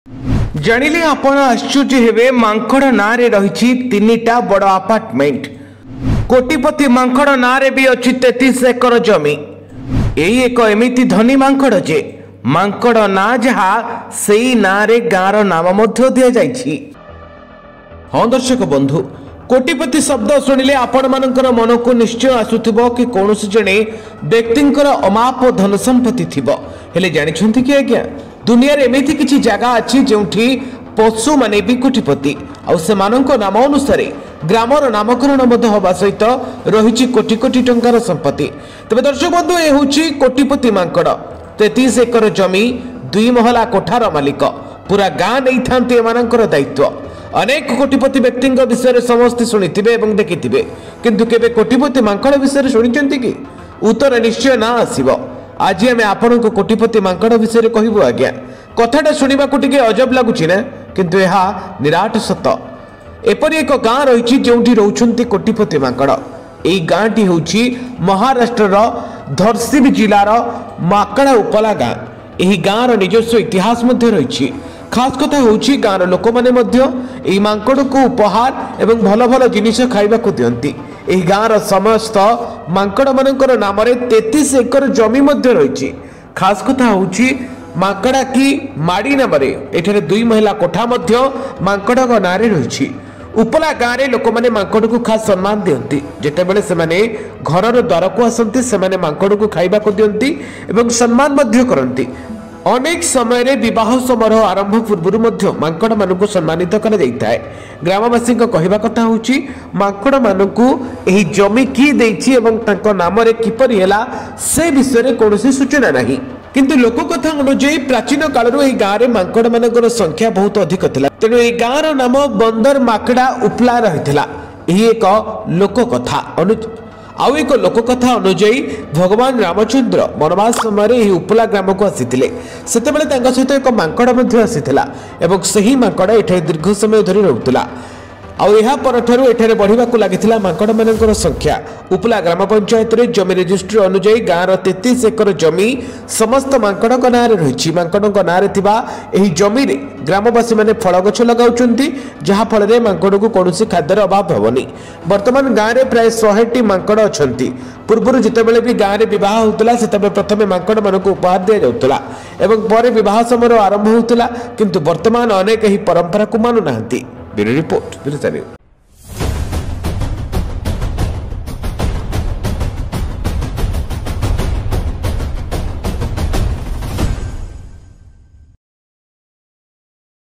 जानिले आपण आश्चर्य हेबे मांकड़ नारे रही तीनटा बड़ अपार्टमेंट। कोटिपति मांकड़ नारे भी अच्छी 33 एकर जमी। यही एक एमिति धनी मांकड़ जे मांकड़ ना जहा सेई नारे गाँर नाम मध्य दिया जाइछि। हाँ दर्शक बंधु, कोटिपति शब्द शुणिले आपण मानकर मन को निश्चय आसुथिबो कि कौनसी जने व्यक्तिंकर अमाप धन संपत्ति थिबो। हेले जानिछंती कि आज्ञा दुनिया रे एमिति किछि जगह अछि जेउठी पशु माने भी कोटिपति आ सेमानक नाम अनुसार ग्रामर नामकरण मध्य होबा सहित रहिछि कोटी कोटी टंकार संपत्ति। तबे दर्शक बंधु ए होछि कोटिपति मांकड़ 33 एकर जमी 2 महला कोठार मालिक। पूरा गाँ नहीं थांती एमानकर दायित्व। अनेक कोटिपति व्यक्ति विषय समस्ते शुणिथिबे एवं देखिथिबे, किंतु केबे कोटिपति मांकड़ विषय शुणिचंती कि? उत्तर निश्चय ना आसीबो। आज आम आपण को कोटिपति मांकड़ विषय कहबू। आज्ञा कथाटा शुणा को अजब लगुच ना, किंतु यह निराट सत। एपरी एक गाँ रही जो रोचंती कोटिपति मांकड़। यही गाँटी हूँ महाराष्ट्र धरसिब जिलार माकड़ा उपला गाँ। यही गाँर निजस्व इतिहास रही। खास कथा हूँ गाँर लोक मैंने मांकड़ को उपहार एवं भल भल जिनिस खाइबा को दियंती। यही गाँर समस्त मांकड़ मानकर नाम 33 एकर जमी रही। खास कथा हूँ मांकड़ा की माड़ी नाम 2 महिला कोठा मांकड़ ना रही। उपला गाँव में लोक मैंने मांकड़ को खास सम्मान दियंती। जेते बेले से माने घरर द्वार को आसंती से माने मांकड़ को खाइबा को दियंती एवं सम्मान मध्य करंती। अनेक समय रे विवाह समारोह आरंभ पूर्व मांकड़ मानक सम्मानित कर जाइए। ग्रामवासी कहवा कथा हूँ मांकड़ मानक यही जमी किए देछि एवं तांको नाम रे किपरि हैला से विषय कौन सूचना नहीं। किंतु लोक कथा अनुଯାयी प्राचीन काल गाँव में मांकड़ मानकर संख्या बहुत अधिक थिला। तेणु यह गाँर नाम बंदर माकड़ा उपला रही। एक लोक कथा आउ एक लोक कथा अनुଯାयी भगवान रामचंद्र वनवास समय उपला ग्राम को आसीथिले। सेतेबेले तांका सहित एक मांकड़ मध्य आसीथिला एवं सही मांकड़ एठारे दीर्घ समय धरि रहउतला। आउ एहा परठारु एठारे बढ़िबा को लागिथिला मांकड़ मानकर संख्या। उपला ग्राम पंचायत रे जमी रजिस्ट्री अनुଯାयी गाँर 33 एकर जमी समस्त मांकड़ नारे रही। मांकड़ नारे थिबा एही जमी रे ग्रामवासी माने फल गछ लगाउचंती, जहा फल रे मांकड़ को कौनसी खाद्यर अभाव हेबनी। वर्तमान गाँव रे प्राय 100टी मांकड़ अछंती। पूर्व जितेबेले भी गाँव में विवाह होता सेतबे प्रथमे मांकड़ मानक उपहार दि जाउतला एवं पर विवाह समारोह आरंभ होता, किंतु वर्तमान अनेक ही परंपरा को मानु नाहंती। Bureau report.